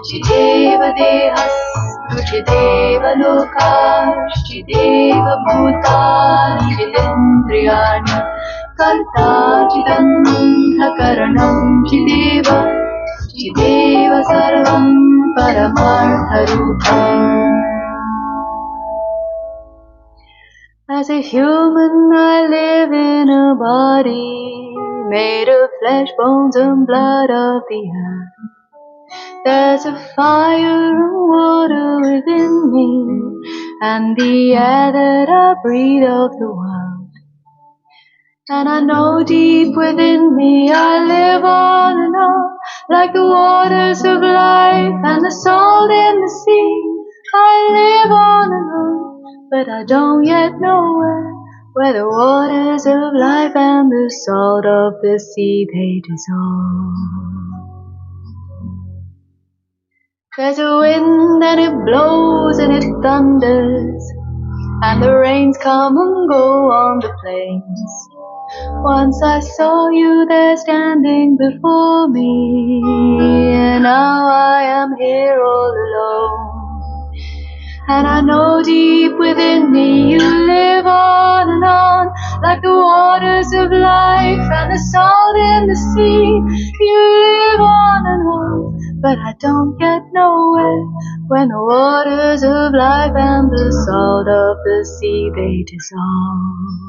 Chideva Dehastu Chideva Lokash Chideva Bhutani Chidendriyani Karta Chidanta Karanam Chideva Chideva Sarvam Paramartha Rupam. As a human I live in a body made of flesh, bones and blood of the earth. There's a fire and water within me and the air that I breathe of the world. And I know deep within me I live on and on like the waters of life and the salt in the sea. I live on and on, but I don't yet know where the waters of life and the salt of the sea they dissolve. There's a wind and it blows and it thunders, and the rains come and go on the plains. Once I saw you there standing before me, and now I am here all alone. And I know deep within me you live on and on like the waters of life and the salt in the sea. You live on and on, but I don't yet know when the waters of life and the salt of the sea they dissolve.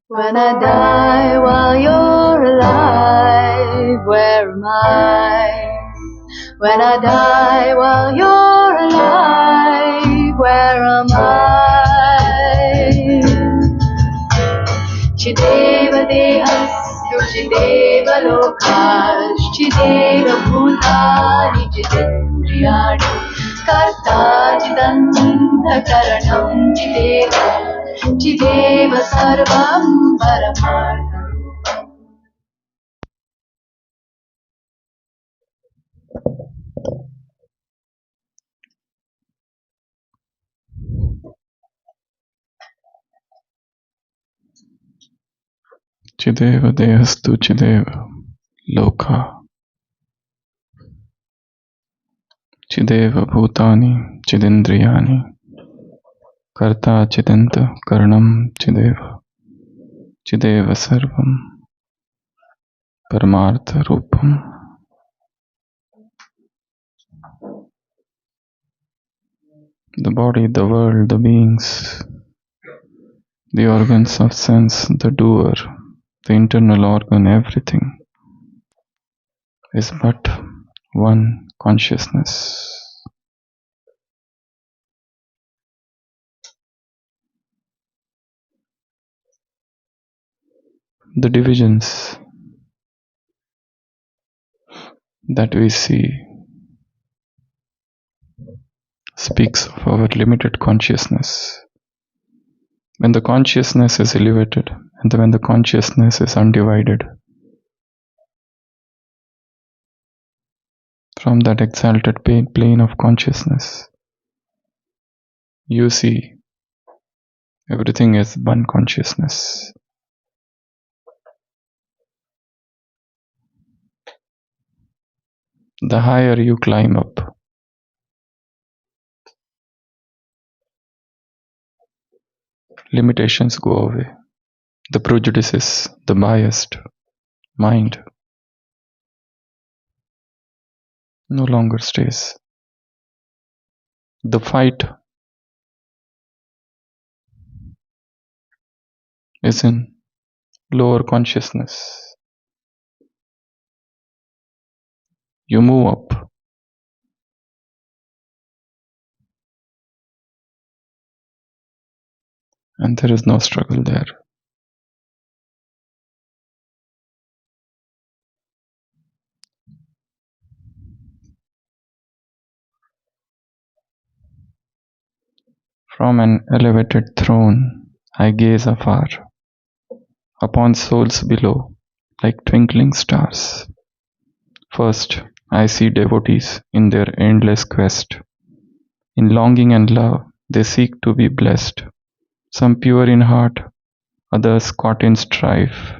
When I die while you're alive, where am I? When I die while you're alive, where am I? Chideva Dehastu Chideva Lokash Chideva Bhutani Chidendriyani Karta Chidanta Karanam Chideva Chideva Sarvam Paramartha. Chideva Dehastu Chideva Loka Chideva Bhutani Chidendriyani Karta Chidanta Karanam Chideva Chideva Sarvam Paramartha Rupam. The body, the world, the beings, the organs of sense, the doer, the internal organ, everything is but one consciousness. The divisions that we see speaks of our limited consciousness. When the consciousness is elevated and when the consciousness is undivided, from that exalted plane of consciousness, you see everything is one consciousness. The higher you climb up, limitations go away. The prejudices, the biased mind no longer stays. The fight is in lower consciousness. You move up. And there is no struggle there. From an elevated throne, I gaze afar, upon souls below, like twinkling stars. First, I see devotees in their endless quest. In longing and love, they seek to be blessed. Some pure in heart, others caught in strife,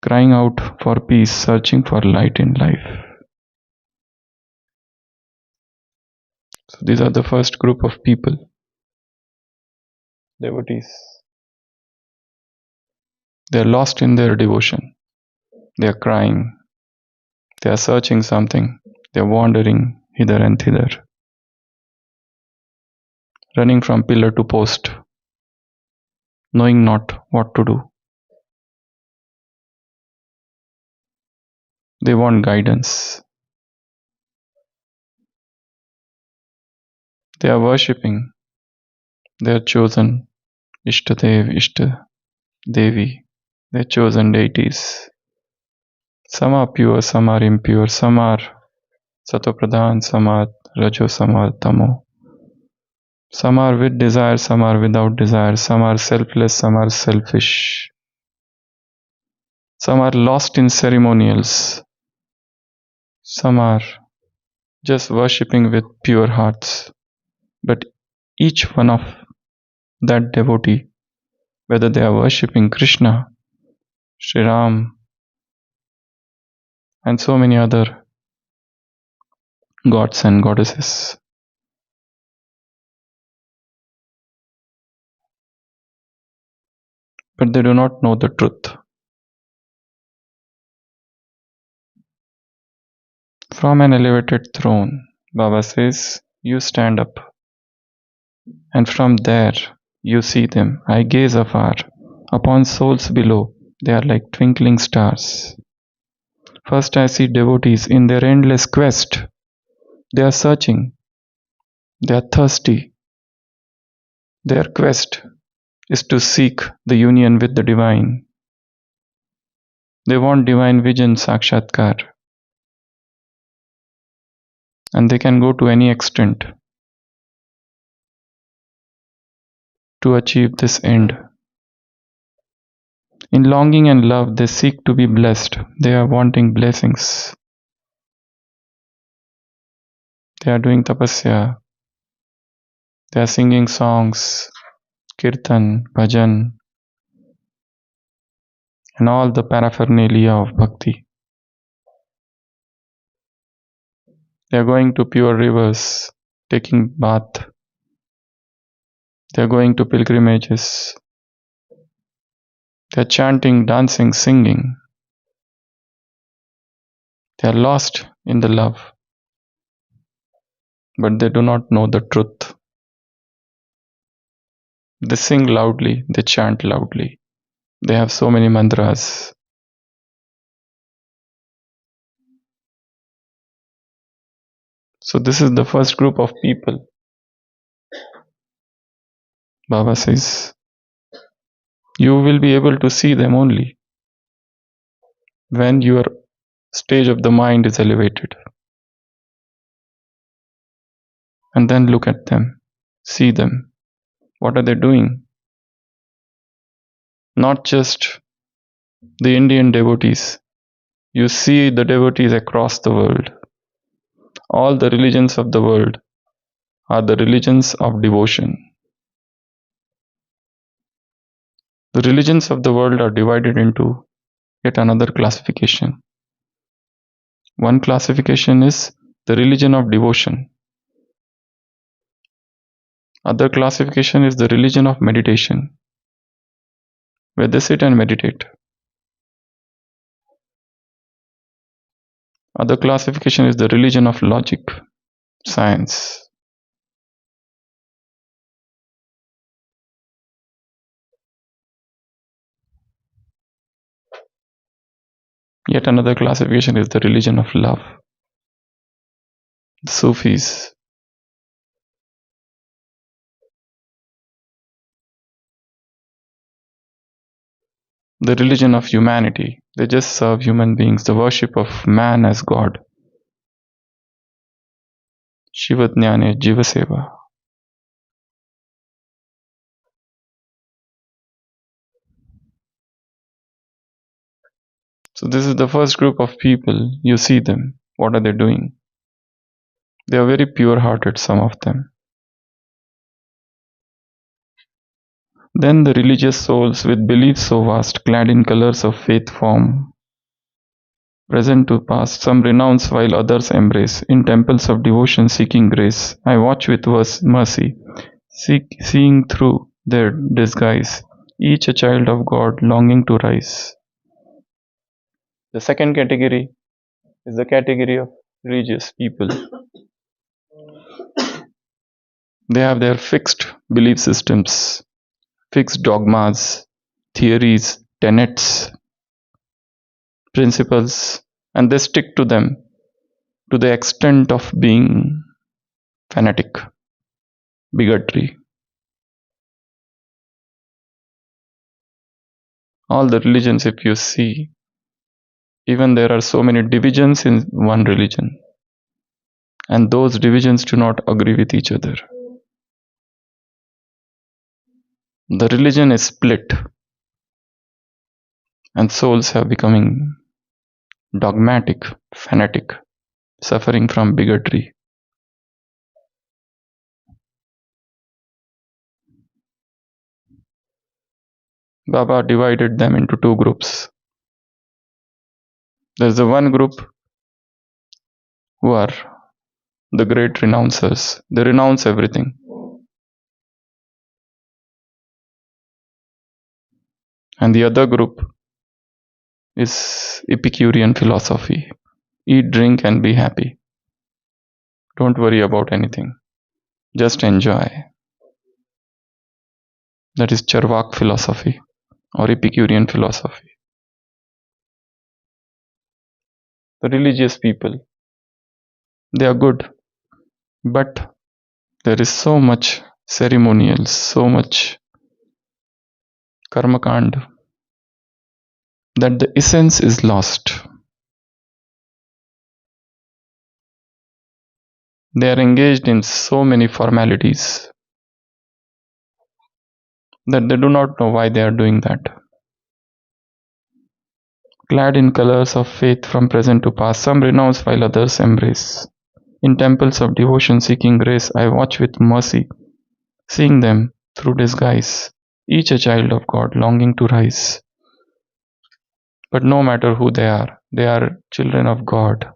crying out for peace, searching for light in life. So these are the first group of people, devotees. They are lost in their devotion. They are crying. They are searching something. They are wandering hither and thither, running from pillar to post, knowing not what to do. They want guidance. They are worshipping their chosen Ishtadev, Ishta Devi, their chosen deities. Some are pure, some are impure, some are Satopradhan, some are Rajo, some are Tamo. Some are with desire, some are without desire, some are selfless, some are selfish. Some are lost in ceremonials, some are just worshipping with pure hearts. But each one of that devotee, whether they are worshipping Krishna, Sri Ram, and so many other gods and goddesses, but they do not know the truth. From an elevated throne, Baba says, you stand up, and from there you see them. I gaze afar upon souls below, they are like twinkling stars. First I see devotees in their endless quest. They are searching, they are thirsty. Their quest is to seek the union with the divine. They want divine vision, sakshatkar, and they can go to any extent to achieve this end. In longing and love, they seek to be blessed. They are wanting blessings. They are doing tapasya. They are singing songs, kirtan, bhajan, and all the paraphernalia of bhakti. They are going to pure rivers, taking bath. They are going to pilgrimages. They are chanting, dancing, singing. They are lost in the love, but they do not know the truth. They sing loudly, they chant loudly. They have so many mantras. So this is the first group of people. Baba says, you will be able to see them only when your stage of the mind is elevated. And then look at them, see them. What are they doing? Not just the Indian devotees. You see the devotees across the world. All the religions of the world are the religions of devotion. The religions of the world are divided into yet another classification. One classification is the religion of devotion. Other classification is the religion of meditation, where they sit and meditate. Other classification is the religion of logic, science. Yet another classification is the religion of love, the Sufis. The religion of humanity. They just serve human beings, the worship of man as God. Shiva Jnane Jiva Seva. So this is the first group of people. You see them. What are they doing? They are very pure-hearted, some of them. Then the religious souls with beliefs so vast, clad in colors of faith form, present to past, some renounce while others embrace, in temples of devotion seeking grace. I watch with mercy, seeing through their disguise, each a child of God longing to rise. The second category is the category of religious people. They have their fixed belief systems, fixed dogmas, theories, tenets, principles, and they stick to them to the extent of being fanatic, bigotry. All the religions, if you see, even there are so many divisions in one religion, and those divisions do not agree with each other. The religion is split, and souls have becoming dogmatic, fanatic, suffering from bigotry. Baba divided them into two groups. There's the one group who are the great renouncers. They renounce everything. And the other group is Epicurean philosophy. Eat, drink, and be happy. Don't worry about anything. Just enjoy. That is Charvak philosophy or Epicurean philosophy. The religious people, they are good, but there is so much ceremonial, so much karmakand that the essence is lost. They are engaged in so many formalities that they do not know why they are doing that. Clad in colors of faith from present to past, some renounce while others embrace. In temples of devotion seeking grace, I watch with mercy, seeing them through disguise, each a child of God longing to rise. But no matter who they are children of God.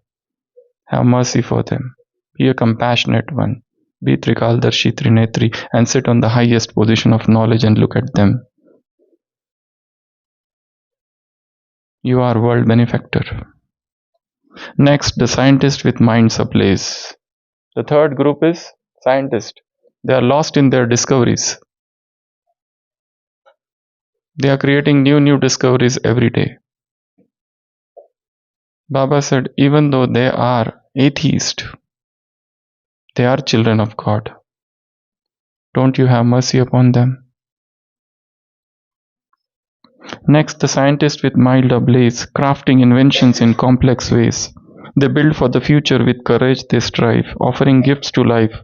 Have mercy for them. Be a compassionate one. Be Trikaldarshi Trinetri and sit on the highest position of knowledge and look at them. You are world benefactor. Next, the scientist with minds ablaze. The third group is scientists. They are lost in their discoveries. They are creating new discoveries every day. Baba said, even though they are atheist, they are children of God. Don't you have mercy upon them? Next, the scientists with mind ablaze, crafting inventions in complex ways. They build for the future with courage they strive, offering gifts to life,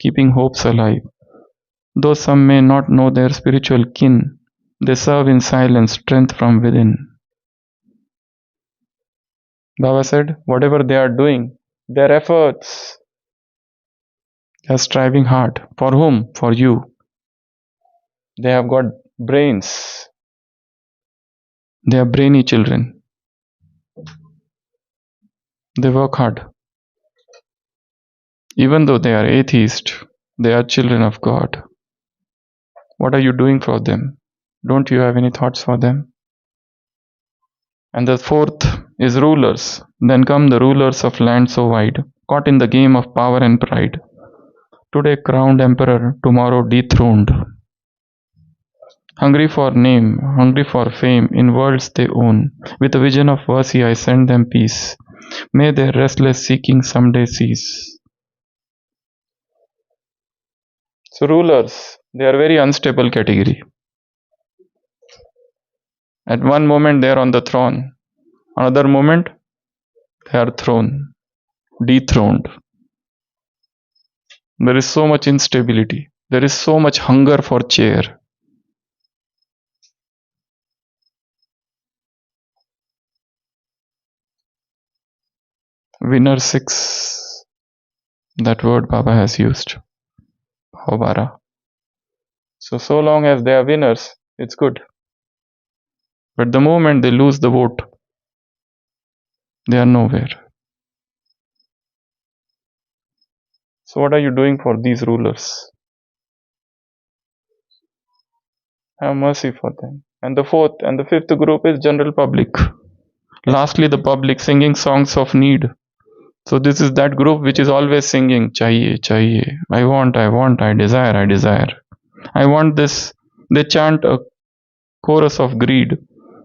keeping hopes alive. Though some may not know their spiritual kin, they serve in silence, strength from within. Baba said, whatever they are doing, their efforts, they are striving hard. For whom? For you. They have got brains. They are brainy children. They work hard. Even though they are atheist, they are children of God. What are you doing for them? Don't you have any thoughts for them? And the fourth is rulers. Then come the rulers of land so wide, caught in the game of power and pride. Today crowned emperor, tomorrow dethroned. Hungry for name, hungry for fame, in worlds they own. With a vision of mercy I send them peace. May their restless seeking someday cease. So rulers, they are very unstable category. At one moment they are on the throne, another moment they are dethroned. There is so much instability. There is so much hunger for chair. Winner 6. That word Baba has used. Bhavabara. So long as they are winners, it's good. But the moment they lose the vote, they are nowhere. So what are you doing for these rulers? Have mercy for them. And the fourth and the fifth group is general public. Lastly, the public singing songs of need. So this is that group which is always singing, chahiye, chahiye. I want, I desire, I desire. I want this. They chant a chorus of greed.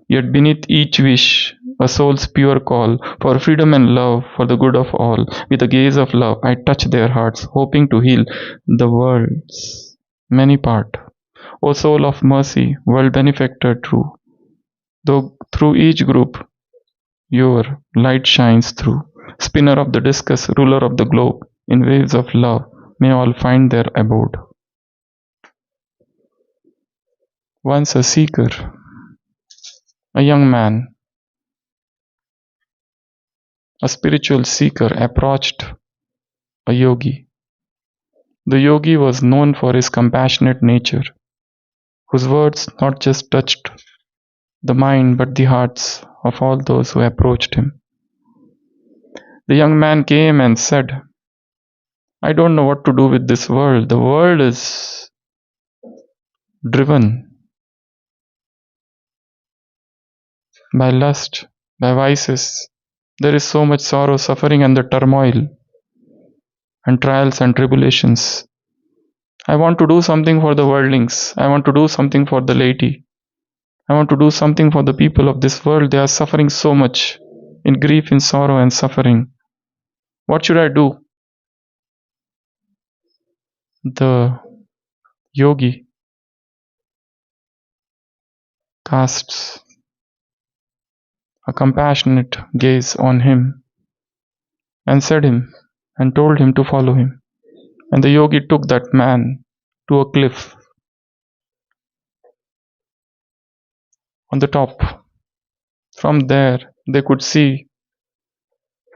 Yet beneath each wish, a soul's pure call for freedom and love, for the good of all. With a gaze of love, I touch their hearts, hoping to heal the world's many part. O soul of mercy, world benefactor true, though through each group your light shines through. Spinner of the discus, ruler of the globe, in waves of love, may all find their abode. Once a seeker, a young man, a spiritual seeker approached a yogi. The yogi was known for his compassionate nature, whose words not just touched the mind but the hearts of all those who approached him. The young man came and said, I don't know what to do with this world. The world is driven by lust, by vices. There is so much sorrow, suffering, and the turmoil, and trials and tribulations. I want to do something for the worldlings. I want to do something for the laity. I want to do something for the people of this world. They are suffering so much in grief, in sorrow, and suffering. What should I do? The yogi casts a compassionate gaze on him and told him to follow him. And the yogi took that man to a cliff on the top. From there, they could see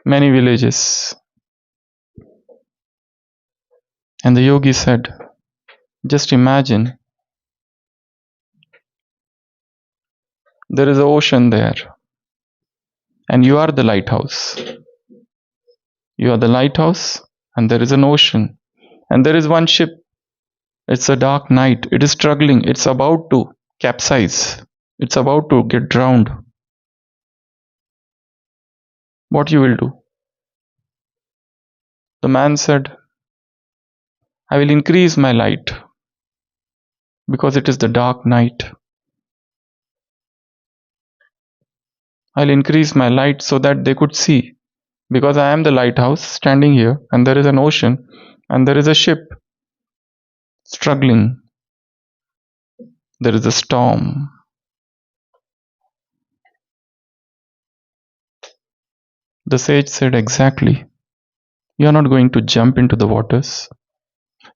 many villages. And the yogi said, just imagine there is an ocean there, and you are the lighthouse. You are the lighthouse, and there is an ocean, and there is one ship. It's a dark night. It is struggling. It's about to capsize. It's about to get drowned. What you will do? The man said, I will increase my light because it is the dark night. I'll increase my light so that they could see, because I am the lighthouse standing here, and there is an ocean, and there is a ship struggling. There is a storm. The sage said, exactly. You are not going to jump into the waters.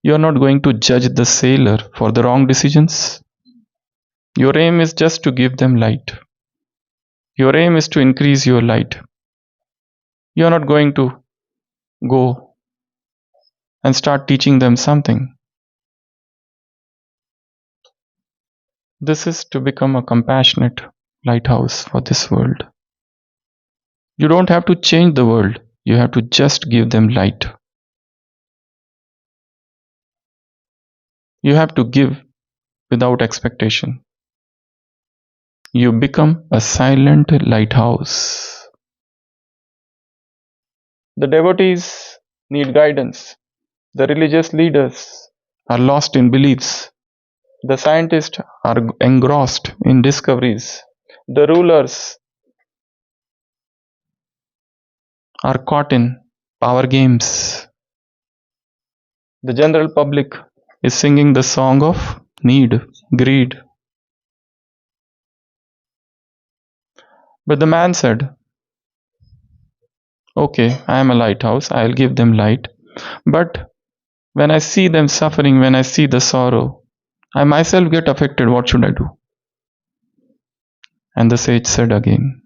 You are not going to judge the sailor for the wrong decisions. Your aim is just to give them light. Your aim is to increase your light. You are not going to go and start teaching them something. This is to become a compassionate lighthouse for this world. You don't have to change the world. You have to just give them light. You have to give without expectation. You become a silent lighthouse. The devotees need guidance. The religious leaders are lost in beliefs. The scientists are engrossed in discoveries. The rulers are caught in power games. The general public is singing the song of need, greed. But the man said, okay, I am a lighthouse, I'll give them light. But when I see them suffering, when I see the sorrow, I myself get affected. What should I do? And the sage said again,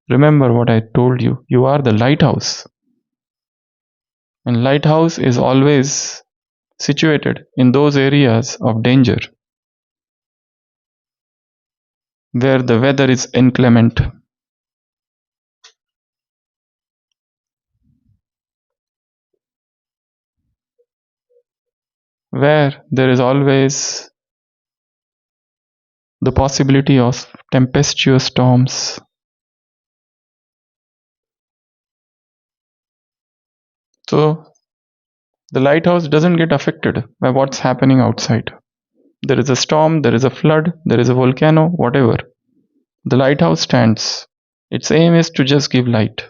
Remember what I told you. You are the lighthouse. And lighthouse is always situated in those areas of danger where the weather is inclement, where there is always the possibility of tempestuous storms. So the lighthouse doesn't get affected by what's happening outside. There is a storm, there is a flood, there is a volcano, whatever. The lighthouse stands. Its aim is to just give light,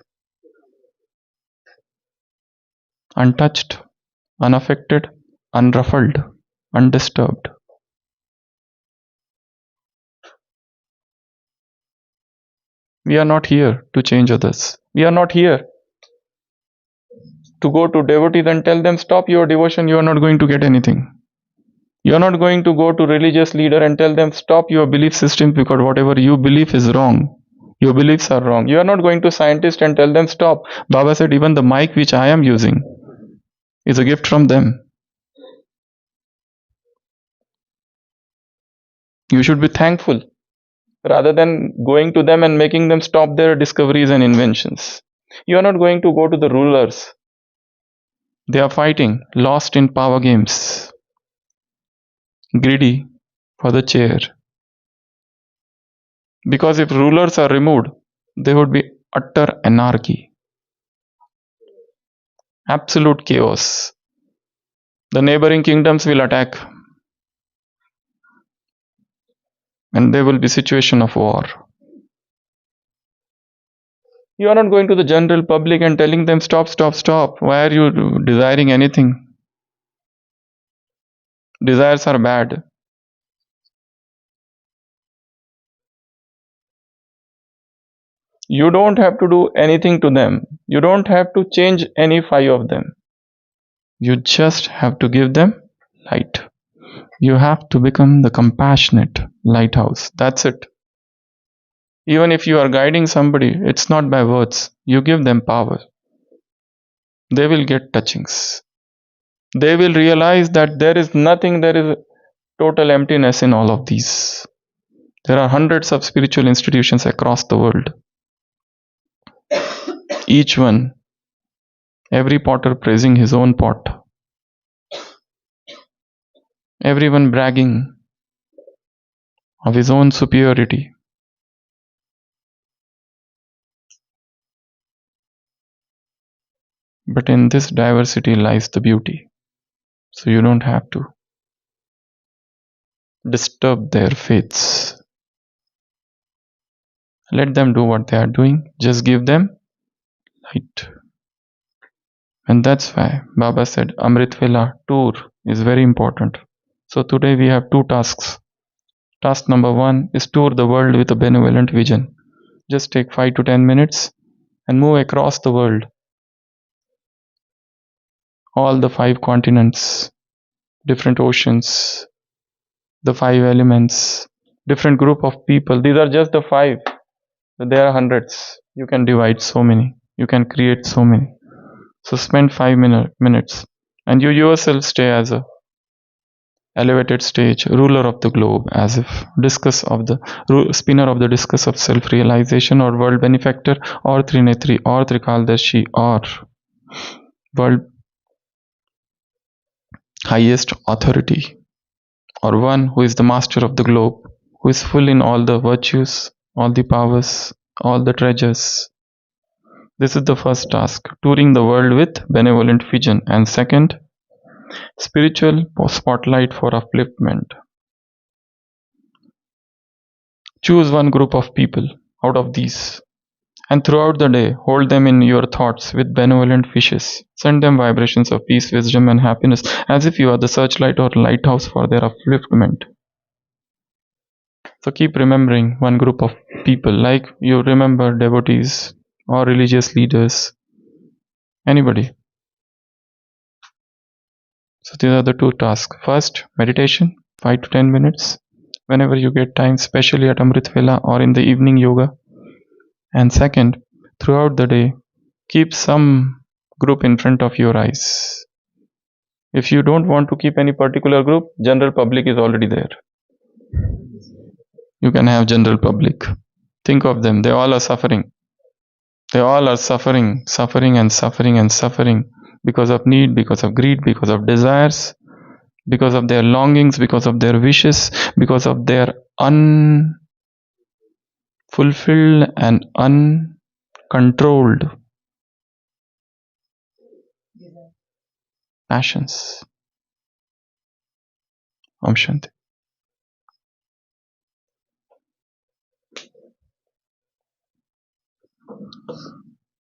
untouched, unaffected, unruffled, undisturbed. We are not here to change others. We are not here to go to devotees and tell them, stop your devotion, you are not going to get anything. You are not going to go to religious leader and tell them, stop your belief system because whatever you believe is wrong. Your beliefs are wrong. You are not going to scientists and tell them, stop. Baba said, even the mic which I am using is a gift from them. You should be thankful rather than going to them and making them stop their discoveries and inventions. You are not going to go to the rulers. They are fighting, lost in power games, greedy for the chair. Because if rulers are removed, there would be utter anarchy, absolute chaos. The neighboring kingdoms will attack, and there will be situation of war. You are not going to the general public and telling them, stop, stop, stop. Why are you desiring anything? Desires are bad. You don't have to do anything to them. You don't have to change any five of them. You just have to give them light. You have to become the compassionate lighthouse. That's it. Even if you are guiding somebody, it's not by words. You give them power. They will get touchings. They will realize that there is nothing, there is total emptiness in all of these. There are hundreds of spiritual institutions across the world. Each one, every potter praising his own pot. Everyone bragging of his own superiority. But in this diversity lies the beauty. So you don't have to disturb their faiths. Let them do what they are doing. Just give them light. And that's why Baba said Amrit Vela tour is very important. So today we have two tasks. Task number 1 is tour the world with a benevolent vision. Just take 5 to 10 minutes and move across the world. All the 5 continents, different oceans, the 5 elements, different group of people. These are just the 5. There are hundreds. You can divide so many. You can create so many. So spend 5 minutes and you yourself stay as a elevated stage, ruler of the globe, as if discus of the spinner of the discus of self-realization, or world benefactor, or Trinetri, or Trikaldashi, or world highest authority, or one who is the master of the globe, who is full in all the virtues, all the powers, all the treasures. This is the first task, touring the world with benevolent vision. And second, spiritual spotlight for upliftment. Choose one group of people out of these, and throughout the day hold them in your thoughts with benevolent wishes. Send them vibrations of peace, wisdom, and happiness, as if you are the searchlight or lighthouse for their upliftment. So keep remembering one group of people, like you remember devotees or religious leaders, anybody. So these are the two tasks. First, meditation, 5 to 10 minutes, whenever you get time, especially at Amrit Vela or in the evening yoga. And second, throughout the day, keep some group in front of your eyes. If you don't want to keep any particular group, general public is already there. You can have general public. Think of them, they all are suffering. They all are suffering, suffering and suffering and suffering because of need, because of greed, because of desires, because of their longings, because of their wishes, because of their unfulfilled and uncontrolled passions. Om Shanti.